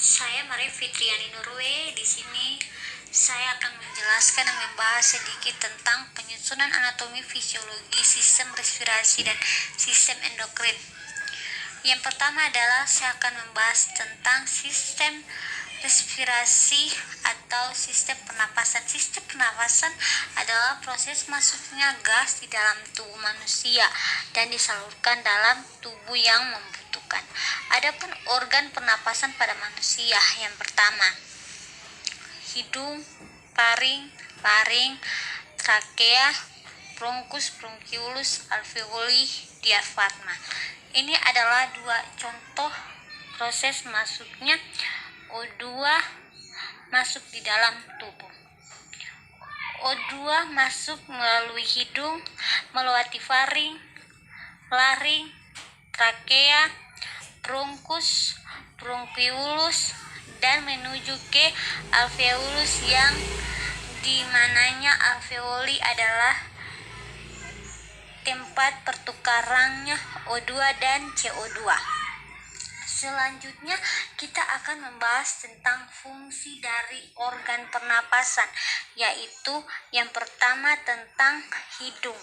Saya Maria Fitriani Nurwe. Di sini saya akan menjelaskan dan membahas sedikit tentang penyusunan anatomi fisiologi sistem respirasi dan sistem endokrin. Yang pertama adalah saya akan membahas tentang sistem respirasi atau sistem pernapasan. Sistem pernapasan adalah proses masuknya gas di dalam tubuh manusia dan disalurkan dalam tubuh yang membutuhkan. Adapun organ pernapasan pada manusia, yang pertama hidung, paring, trakea, bronkus, bronkiolus, alveoli, diafragma. Ini adalah dua contoh proses masuknya O2 masuk di dalam tubuh. O2 masuk melalui hidung, melewati faring, laring, trakea, bronkus, bronkiolus, dan menuju ke alveolus, yang dimananya alveoli adalah tempat pertukarannya O2 dan CO2. Selanjutnya kita akan membahas tentang fungsi dari organ pernapasan, yaitu yang pertama tentang hidung.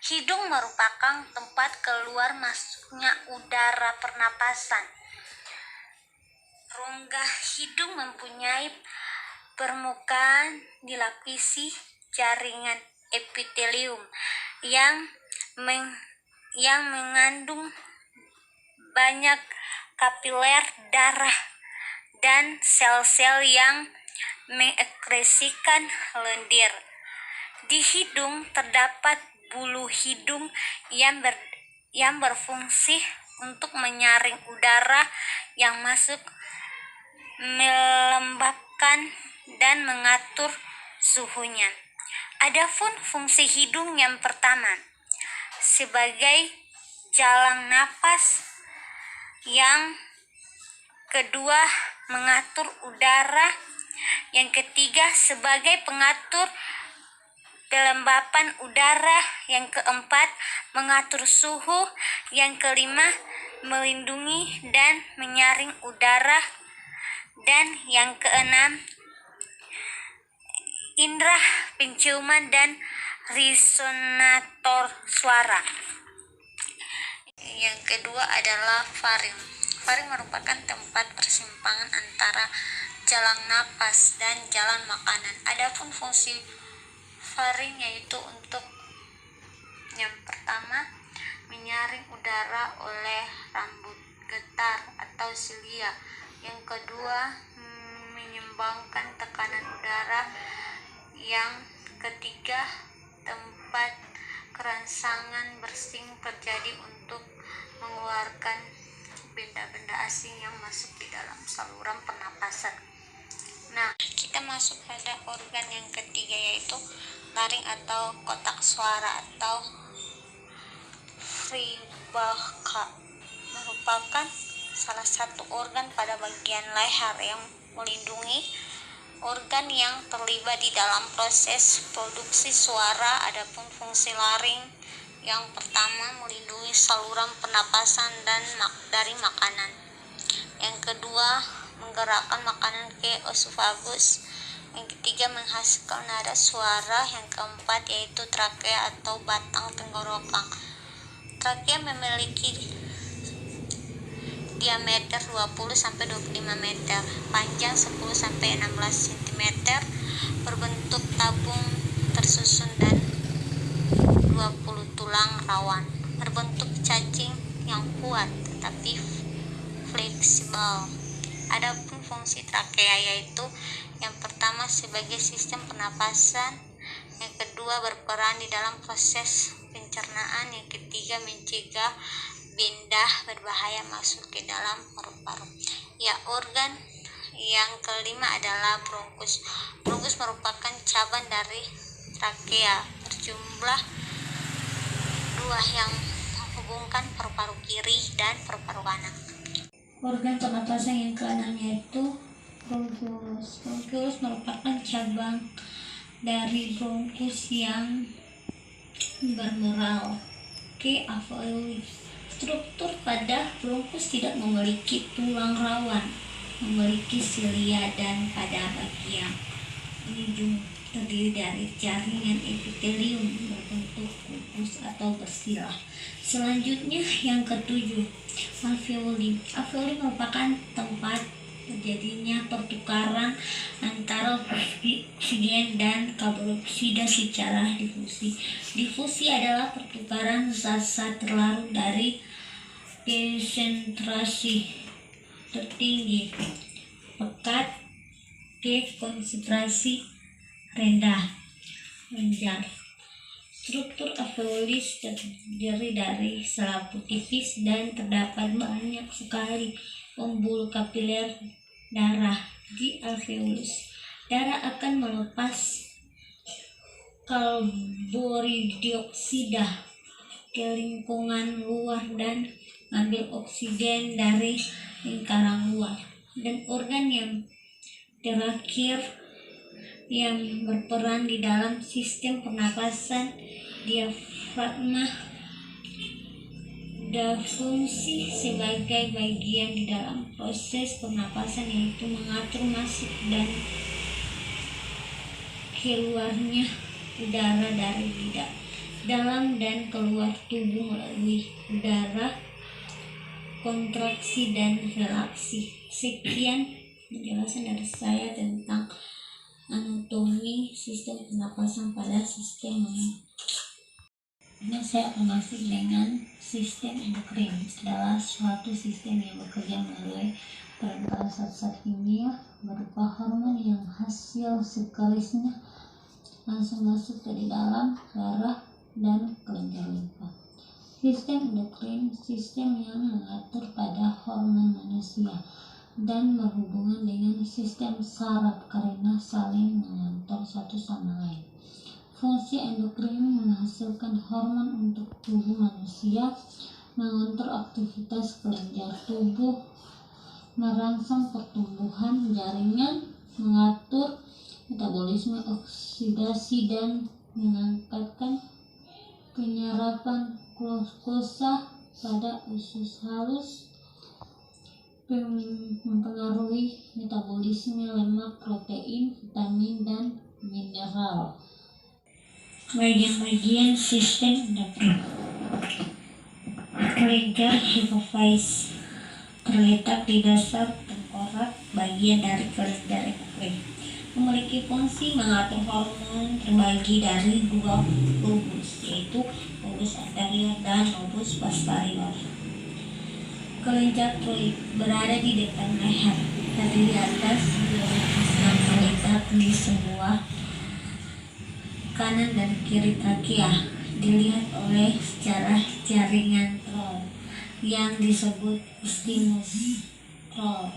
Hidung merupakan tempat keluar masuknya udara pernapasan. Rongga hidung mempunyai permukaan dilapisi jaringan epitelium yang mengandung banyak kapiler darah dan sel-sel yang mengekskresikan lendir. Di hidung terdapat bulu hidung yang berfungsi untuk menyaring udara yang masuk, melembabkan dan mengatur suhunya. Adapun fungsi hidung yang pertama sebagai jalan napas, yang kedua mengatur udara, yang ketiga sebagai pengatur kelembapan udara, yang keempat mengatur suhu, yang kelima melindungi dan menyaring udara, dan yang keenam indera penciuman dan resonator suara. Yang kedua adalah faring. Faring merupakan tempat persimpangan antara jalan napas dan jalan makanan. Adapun fungsi faring yaitu untuk yang pertama menyaring udara oleh rambut, getar atau silia. Yang kedua menyeimbangkan tekanan udara. Yang ketiga tempat kerangsangan bersin terjadi untuk mengeluarkan benda-benda asing yang masuk di dalam saluran pernapasan. Nah, kita masuk pada organ yang ketiga, yaitu laring atau kotak suara atau fribaka. Merupakan salah satu organ pada bagian leher yang melindungi organ yang terlibat di dalam proses produksi suara. Adapun fungsi laring yang pertama melindungi saluran pernapasan dan dari makanan. Yang kedua menggerakkan makanan ke esofagus. Yang ketiga menghasilkan nada suara. Yang keempat yaitu trakea atau batang tenggorokan. Trakea memiliki diameter 20-25 meter, panjang 10-16 cm, berbentuk tabung tersusun dan 20 tulang rawan, berbentuk cacing yang kuat tetapi fleksibel. Adapun fungsi trakea yaitu yang pertama sebagai sistem pernapasan, yang kedua berperan di dalam proses pencernaan, yang ketiga mencegah benda berbahaya masuk ke dalam paru-paru. Ya, organ yang kelima adalah bronkus. Bronkus merupakan cabang dari trakea, berjumlah dua yang menghubungkan paru-paru kiri dan paru-paru kanan. Organ pernapasan yang keenam yaitu bronkiolus. Bronkiolus merupakan cabang dari bronkus yang bermural ke alveoli. Struktur pada bronkus tidak memiliki tulang rawan, memiliki silia dan pada bagian ujung terdiri dari jaringan epitelium berbentuk kubus atau bersilah. Selanjutnya yang ketujuh, alveoli. Alveoli merupakan tempat terjadinya pertukaran antara oksigen dan karbon dioksida secara difusi. Difusi adalah pertukaran zat-zat terlarut dari konsentrasi tertinggi pekat ke konsentrasi rendah. Menjar. Struktur alveoli terdiri dari selaput tipis dan terdapat banyak sekali pembuluh kapiler darah di alveolus. Darah akan melepas karbon dioksida ke lingkungan luar dan mengambil oksigen dari lingkaran luar. Dan organ yang terakhir yang berperan di dalam sistem pernapasan, diafragma, berfungsi sebagai bagian di dalam proses pernapasan, yaitu mengatur masuk dan keluarnya udara dari lidah, dalam dan keluar tubuh melalui udara, kontraksi dan relaksi. Sekian penjelasan dari saya tentang anatomi sistem pernapasan pada sistem ini. Saya akan masuk dengan sistem endokrin. Adalah suatu sistem yang bekerja melalui perantara zat-zat kimia berupa hormon yang hasil sekresinya langsung masuk ke dalam darah dan kelenjar limfa. Sistem endokrin sistem yang mengatur pada hormon manusia dan berhubungan dengan sistem saraf karena saling mengantar satu sama lain. Fungsi endokrin menghasilkan hormon untuk tubuh manusia, mengatur aktivitas kelenjar tubuh, merangsang pertumbuhan jaringan, mengatur metabolisme oksidasi dan meningkatkan penyerapan glukosa pada usus halus, mempengaruhi metabolisme lemak, protein, vitamin, dan mineral. Bagian-bagian sistem endokrin. Kelenjar hipofis terletak di dasar tengkorak, bagian dari kelenjar endokrin. Memiliki fungsi mengatur hormon, terbagi dari dua lobus, yaitu lobus anterior dan lobus posterior. Kelenjar tiroid berada di depan leher, terdiri atas lobus yang terletak di sebelah kanan dan kiri trakea, dilihat oleh secara jaringan troll yang disebut isthmus troll.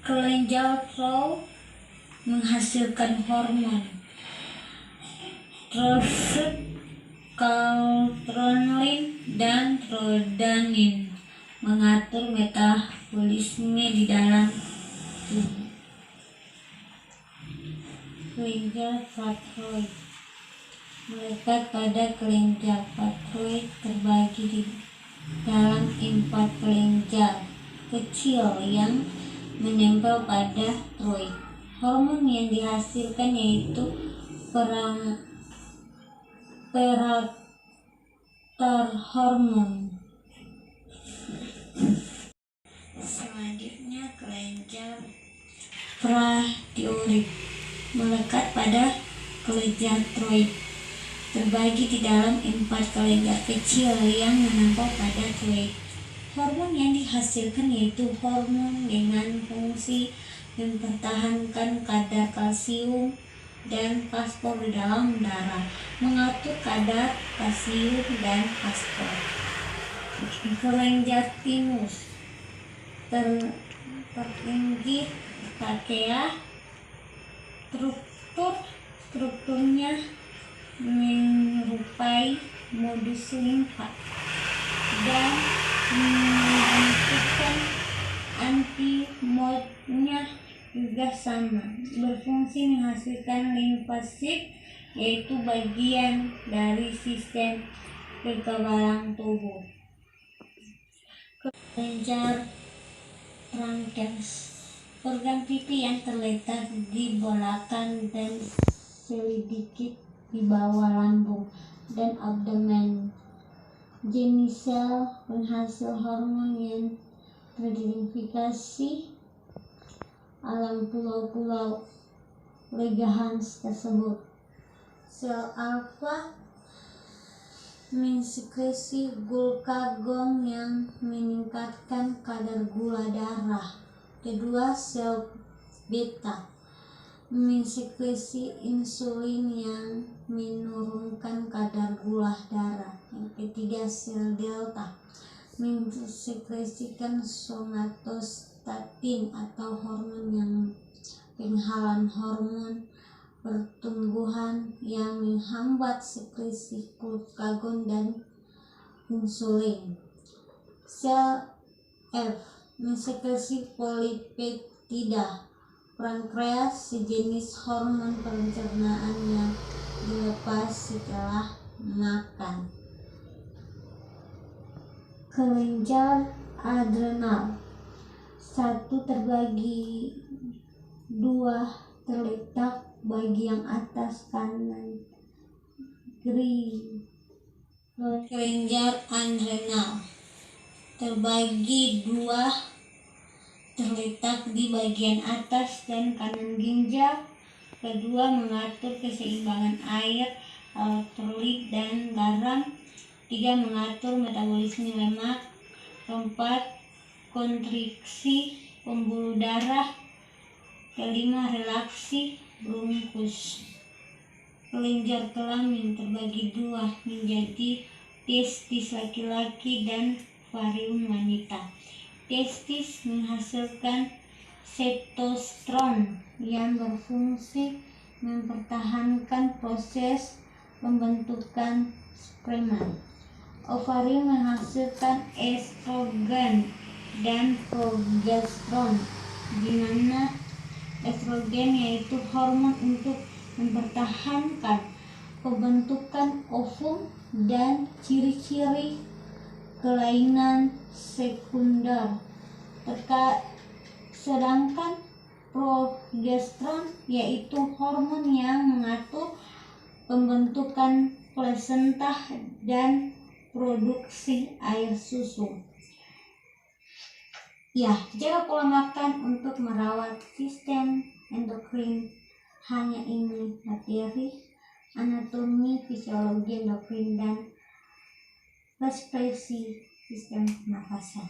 Kelenjar troll menghasilkan hormon tersebut kaltronlin dan trodanin, mengatur metabolisme di dalam tubuh. Kelenjar patroid melekat pada kelenjar patroid terbagi di dalam 4 kelenjar kecil yang menempel pada troid. Hormon yang dihasilkan yaitu parathyroid hormon. Selanjutnya kelenjar parathyroid melekat pada kelenjar tiroid, terbagi di dalam 4 kelenjar kecil yang menempel pada tiroid. Hormon yang dihasilkan yaitu hormon dengan fungsi mempertahankan kadar kalsium dan fosfor di dalam darah, mengatur kadar kalsium dan fosfor. Kelenjar thymus tertinggi trakea, strukturnya menyerupai modus limfa dan menentukan antimodnya juga sama, berfungsi menghasilkan limfosit, yaitu bagian dari sistem kekebalan tubuh. Kelenjar truncus, organ pipi yang terletak di belakang dan sedikit di bawah lambung dan abdomen. Jenis sel penghasil hormon yang teridentifikasi alam pulau-pulau Langerhans tersebut. Sel alfa mensekresi glukagon yang meningkatkan kadar gula darah. Kedua, sel beta mensekresi insulin yang menurunkan kadar gula darah. Yang ketiga, sel delta mensekresikan somatostatin atau hormon yang penghalang hormon pertumbuhan yang menghambat sekresi glukagon dan insulin. Sel F mensekresi polipeptida. Pankreas sejenis hormon pencernaan yang dilepas setelah makan. Kelenjar adrenal. 1 terbagi 2 terletak bagian atas kanan kiri. Kelenjar adrenal terbagi 2 terletak di bagian atas dan kanan ginjal. Kedua, mengatur keseimbangan air, elektrolit dan garam. 3, mengatur metabolisme lemak. 4, kontriksi pembuluh darah. Kelima, relaksi bronkus. Kelenjar kelamin terbagi 2 menjadi testis laki-laki dan ovarium wanita. Testis menghasilkan testosteron yang berfungsi mempertahankan proses pembentukan sperma. Ovarium menghasilkan estrogen dan progesteron, di mana estrogen yaitu hormon untuk mempertahankan pembentukan ovum dan ciri-ciri kelainan sekunder. Sedangkan progesteron yaitu hormon yang mengatur pembentukan plasenta dan produksi air susu. Ya, jaga pola makan untuk merawat sistem endokrin. Hanya ini materi anatomi, fisiologi endokrin, dan respirasi sistem pernafasan.